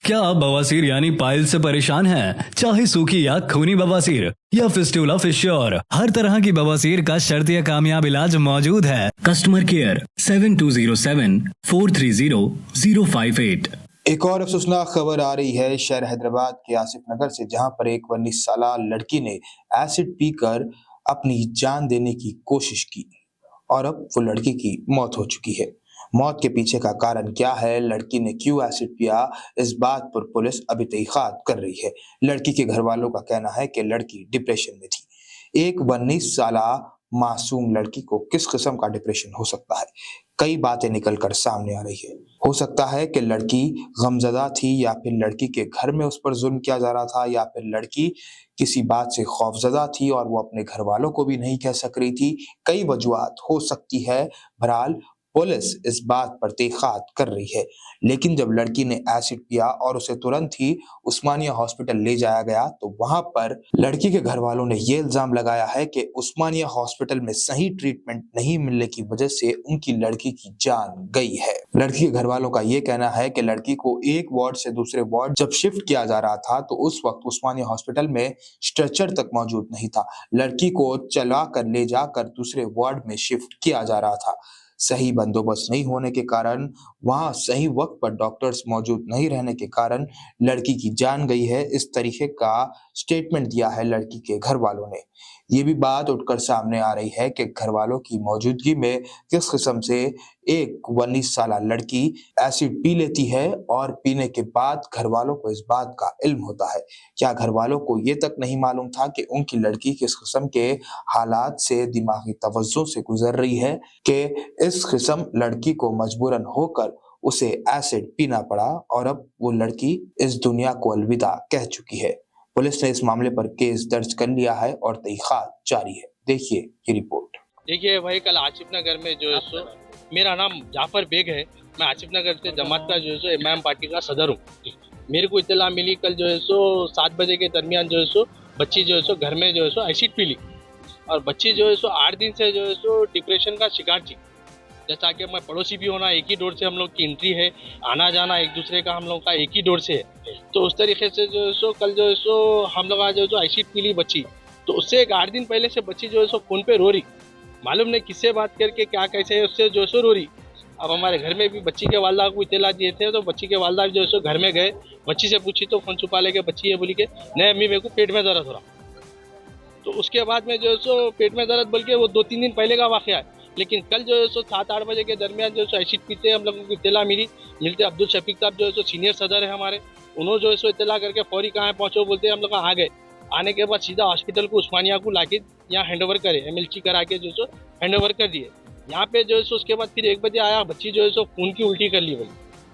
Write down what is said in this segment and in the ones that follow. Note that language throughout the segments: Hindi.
क्या आप बवासीर यानी पाइल्स से परेशान हैं? चाहे सूखी या खूनी बवासीर या फिस्टुला फिश्योर, हर तरह की बवासीर का शर्तीय कामयाब इलाज मौजूद है। Customer care 7207-430-058। एक और अफसोसनाक खबर आ रही है शहर हैदराबाद के आसिफ नगर से, जहां पर एक 19 साला लड़की ने एसिड पीकर अपनी जान देने की कोशिश की और अब वो लड़की की मौत हो चुकी है। मौत के पीछे का कारण क्या है, लड़की ने क्यों एसिड पिया, इस बात पर पुलिस अभी तहकीकात कर रही है। लड़की के घर वालों का कहना है कि लड़की डिप्रेशन में थी। एक 19 साला मासूम लड़की को किस किस्म का डिप्रेशन हो सकता है, कई बातें निकलकर सामने आ रही है। हो सकता है कि लड़की गमजदा थी, या फिर लड़की के घर में उस पर जुल्म किया जा रहा था, या फिर लड़की किसी बात से खौफजदा थी और वो अपने घर वालों को भी नहीं कह सक रही थी। कई वजूहात हो सकती है। बहरहाल पुलिस इस बात पर तहकीकात कर रही है। लेकिन जब लड़की ने एसिड पिया और उसे तुरंत ही उस्मानिया हॉस्पिटल ले जाया गया, तो वहां पर लड़की के घर वालों ने ये इल्जाम लगाया है कि उस्मानिया हॉस्पिटल में सही ट्रीटमेंट नहीं मिलने की वजह से उनकी लड़की की जान गई है। लड़की के घर वालों का ये कहना है कि लड़की को एक वार्ड से दूसरे वार्ड जब शिफ्ट किया जा रहा था, तो उस वक्त उस्मानिया हॉस्पिटल में स्ट्रेचर तक मौजूद नहीं था। लड़की को चला कर ले जाकर दूसरे वार्ड में शिफ्ट किया जा रहा था। सही बंदोबस्त नहीं होने के कारण, वहां सही वक्त पर डॉक्टर्स मौजूद नहीं रहने के कारण लड़की की जान गई है। इस तरीके का स्टेटमेंट दिया है लड़की के घर वालों ने। ये भी बात उठकर सामने आ रही है कि घर वालों की मौजूदगी में किस किस्म से एक 19 साला लड़की एसिड पी लेती है और पीने के बाद घर वालों को इस बात का इल्म होता है। क्या घर वालों को ये तक नहीं मालूम था कि उनकी लड़की किस किस्म के हालात से, दिमागी तवज्जो से गुजर रही है कि इस किस्म लड़की को मजबूरन होकर उसे एसिड पीना पड़ा और अब वो लड़की इस दुनिया को अलविदा कह चुकी है। पुलिस ने इस मामले पर केस दर्ज कर लिया है और तहकीकात जारी है। देखिए ये रिपोर्ट। देखिए भाई, कल आसिफ नगर में जो है सो, मेरा नाम जाफर बेग है, मैं आसिफ नगर से जमात का जो है सो इमाम पार्टी का सदर हूँ। मेरे को इत्तला मिली कल जो है सो 7 बजे के दरमियान जो है सो बच्ची जो है सो घर में जो है सो एसिड पी ली और बच्ची जो है सो 8 दिन से जो है सो डिप्रेशन का शिकार थी। जैसा कि मैं पड़ोसी भी होना, एक ही डोर से हम लोग की एंट्री है, आना जाना एक दूसरे का हम लोग का एक ही डोर से है। तो उस तरीके से जो है सो कल जो है सो हम लोग आज जो एसिड पी ली बच्ची, तो उससे एक 8 दिन पहले से बच्ची जो है सो फोन पे रो रही, मालूम नहीं किससे बात करके क्या कैसे है, उससे जो है सो रो रही। अब हमारे घर में भी बच्ची के वालदा को इत्तला दिए थे, तो बच्ची के वालदा जो है सो घर में गए, बच्ची से पूछी तो फोन छुपा लेके बच्ची ये बोली कि नहीं अम्मी मेरे को पेट में दर्द हो रहा। तो उसके बाद में जो है सो पेट में दर्द बोल के वो 2-3 दिन पहले का वाक़या है। लेकिन कल जो है सो 7-8 बजे के दरमियान जो है सो एसिड पीते हम लोगों को इत्तला मिलते अब्दुल शफीक साहब जो है सो सीनियर सदर है हमारे, उन्होंने जो है सो इत्तला करके फौरी कहाँ पहुँचो बोलते हम लोग आ गए। आने के बाद सीधा हॉस्पिटल को उस्मानिया को लाके यहाँ हैंड ओवर करे, MLC करा के जो है सो हैंड ओवर कर दिए। यहाँ पे जो है सो उसके बाद फिर 1 बजे आया, बच्ची जो है सो खून की उल्टी कर ली बोली।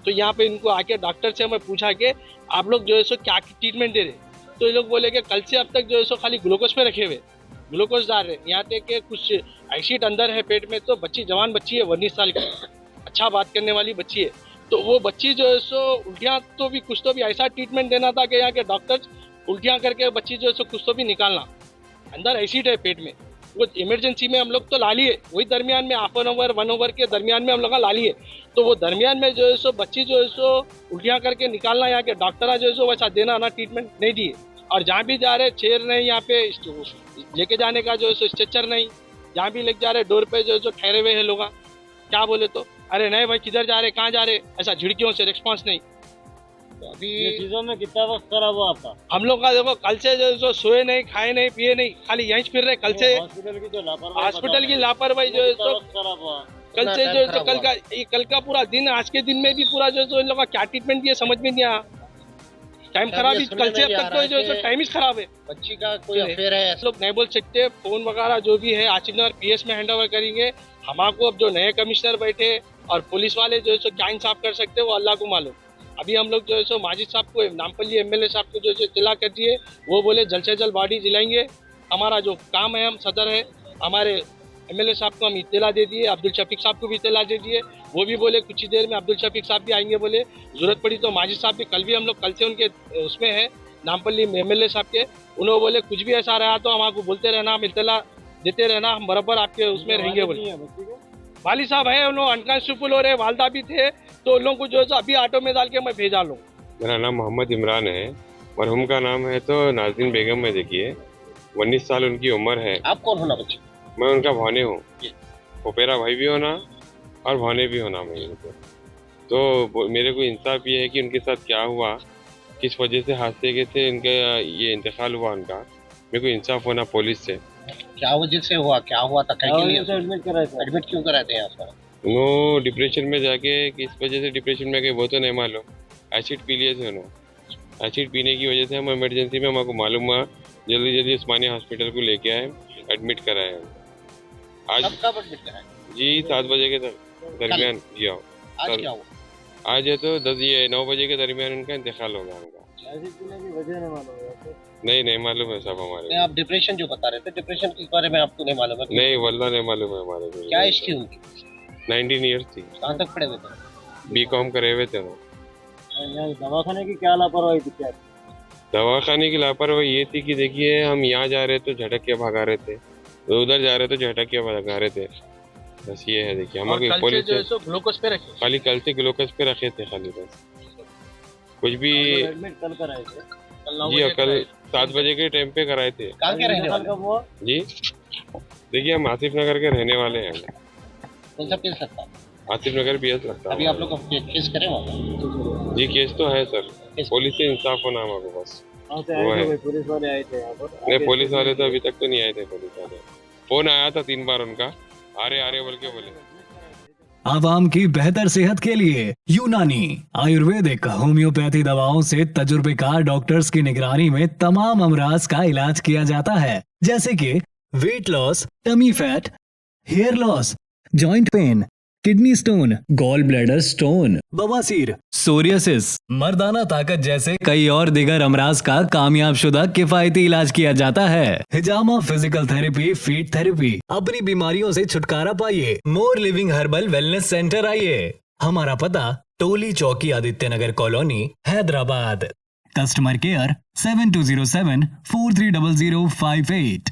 तो यहाँ पे इनको आके डॉक्टर से मैं पूछा कि आप लोग जो है सो क्या ट्रीटमेंट दे रहे, तो ये लोग बोले कि कल से अब तक जो है सो खाली ग्लूकोज पे रखे हुए, ग्लूकोज डाल रहे, यहाँ तक के कुछ एसिड अंदर है पेट में। तो बच्ची जवान बच्ची है, 19 साल की, अच्छा बात करने वाली बच्ची है। तो वो बच्ची जो है सो उल्टियाँ तो भी कुछ तो भी ऐसा ट्रीटमेंट देना था कि यहाँ के डॉक्टर्स उल्टियाँ करके बच्ची जो है सो कुछ तो भी निकालना, अंदर एसिड है पेट में। वो इमरजेंसी में हम लोग तो ला लिए, वही दरमियान में हाफ एन आवर 1 आवर के दरमियान में हम लोग ला लिए। तो वो दरमियान में जो है सो बच्ची जो है सो उल्टियाँ करके निकालना, यहाँ के डॉक्टर जो है सो वैसा देना ना ट्रीटमेंट नहीं दिए। और जहाँ भी जा रहे चेयर नहीं, यहाँ पे लेके जाने का जो है सो स्ट्रेचर नहीं, जहाँ भी लेके जा रहे डोर पे जो है सो ठहरे हुए हैं लोग, क्या बोले तो अरे नहीं भाई किधर जा रहे, कहाँ जा रहे, ऐसा झिड़कियों से रिस्पॉन्स नहीं। तो अभी चीजों में कितना वक्त खराब हुआ आपका? हम लोग का देखो कल से जो है सो सोए नहीं, खाए नहीं, पिए नहीं, खाली यहीं फिर रहे। कल से हॉस्पिटल की लापरवाही जो है सो खराब हुआ, कल से जो है सो कल का पूरा दिन, आज के दिन में भी पूरा जो है सो इन लोगों का क्या ट्रीटमेंट दिया समझ में नहीं आया। टाइम खराब ही, कल से अब तक तो जो है टाइम ही खराब है। बच्ची का कोई अफेयर है, लोग नहीं बोल सकते। फोन वगैरह जो भी है आसिफ नगर PS में हैंड ओवर करेंगे। हमारे अब जो नए कमिश्नर बैठे और पुलिस वाले जो है सो क्या इंसाफ कर सकते हैं वो अल्लाह को मालूम। अभी हम लोग जो है सो माजिद साहब को, नामपल्ली MLA साहब को जो है इत्तला कर दिए, वो बोले जल्द से जल्द बॉडी जिलाएंगे। हमारा जो काम है, हम सदर है, हमारे MLA साहब को हम इत्तला दे दिए, अब्दुल शफीक साहब को भी इत्तला दे दिए। वो भी बोले कुछ ही देर में अब्दुल शफीक साहब भी आएंगे, बोले जरूरत पड़ी तो माजिद साहब भी, कल भी हम लोग कल से उनके उसमें है नामपल्ली MLA साहब के, उन्होंने बोले कुछ भी ऐसा रहा तो हम आपको बोलते रहना, हम इत्तला देते रहना, हम बराबर आपके उसमें रहेंगे। बोले वाली साहब है, उन लोग अनकंफर्टेबल हो रहे, वालदा भी थे, तो उन लोगों को जो है अभी ऑटो में डाल के मैं भेजा लूँ। मेरा नाम मोहम्मद इमरान है। मरहूम का नाम है तो नाज़रीन बेगम है। देखिए 19 साल उनकी उम्र है। आप कौन होना बच्चे? मैं उनका भाने हूँ, फुफेरा भाई भी होना और भाने भी होना मैं उनको। तो मेरे को इंसाफ ये है कि उनके साथ क्या हुआ, किस वजह से हादसे के से इनका ये इंतकाल हुआ उनका, मेरे को इंसाफ होना पुलिस से। क्या वजह से हुआ, क्या हुआ था, क्या के लिए एडमिट क्यों कराए थे यहाँ पर? वो डिप्रेशन में जाके किस वजह से डिप्रेशन में गए वो तो नहीं मालूम। एसिड पी लिए थे उन्होंने। एसिड पीने की वजह से हम इमरजेंसी में, हमारे को मालूम हुआ, जल्दी जल्दी उस्मानिया हॉस्पिटल को लेके आए, एडमिट कराए आज। कब एडमिट कराए? जी 7 बजे के दरमियान किया। आज क्या हुआ? आज है तो 9 बजे के दरमियान उनका इंतकाल हो गया उनका। नहीं मालूम है सब हमारे। नहीं, आप डिप्रेशन जो बता रहे थे, डिप्रेशन के बारे में आपको नहीं मालूम है? नहीं वल्लाह नहीं मालूम है हमारे को। क्या एज थी उनकी? 19 ईयर्स थी। कहाँ तक पढ़े हुए थे? बीकॉम करे हुए थे वो। दवाखाने की क्या लापरवाही थी? क्या दवाखाने की लापरवाही ये थी कि देखिए हम यहाँ जा रहे तो झटक के भगा रहे थे, तो उधर जा रहे तो झटक के भगा रहे थे। बस ये है। देखिए हमारे पुलिस जो है सो ग्लूकोज पे रखे। खाली कल से ग्लूकोज पे रखे थे खाली, बस कुछ भी। एडमिट कल कराए थे? जी कल 7 बजे के टाइम पे कराए थे। कहाँ के रहने वाले? जी देखिए हम आसिफ नगर के रहने वाले हैं। कौन सा केस लगता? आसिफ नगर BS लगता है। अभी आप लोग केस करें वहाँ? जी केस तो है सर, पुलिस से इंसाफ होना हमारे को बस वो है। पुलिस वाले आए थे यहाँ पर? नहीं पुलिस वाले तो अभी तक तो नहीं आए थे। पुलिस वाले फोन आया था 3 बार उनका, आ रहे बोल के बोले। आवाम की बेहतर सेहत के लिए यूनानी आयुर्वेदिक होम्योपैथी दवाओं से तजुर्बेकार डॉक्टर्स की निगरानी में तमाम अमराज का इलाज किया जाता है, जैसे कि weight loss, tummy fat, hair loss, joint pain, kidney stone, gall bladder stone, बवासीर, सोरियासिस, मर्दाना ताकत जैसे कई और दिगर अमराज का कामयाब शुदा किफायती इलाज किया जाता है। हिजामा फिजिकल थेरेपी, फीट थेरेपी। अपनी बीमारियों से छुटकारा पाइए, more living herbal wellness centre आइए। हमारा पता Toli Chowki, Aditya Nagar colony, Hyderabad. Customer care 7207 430058।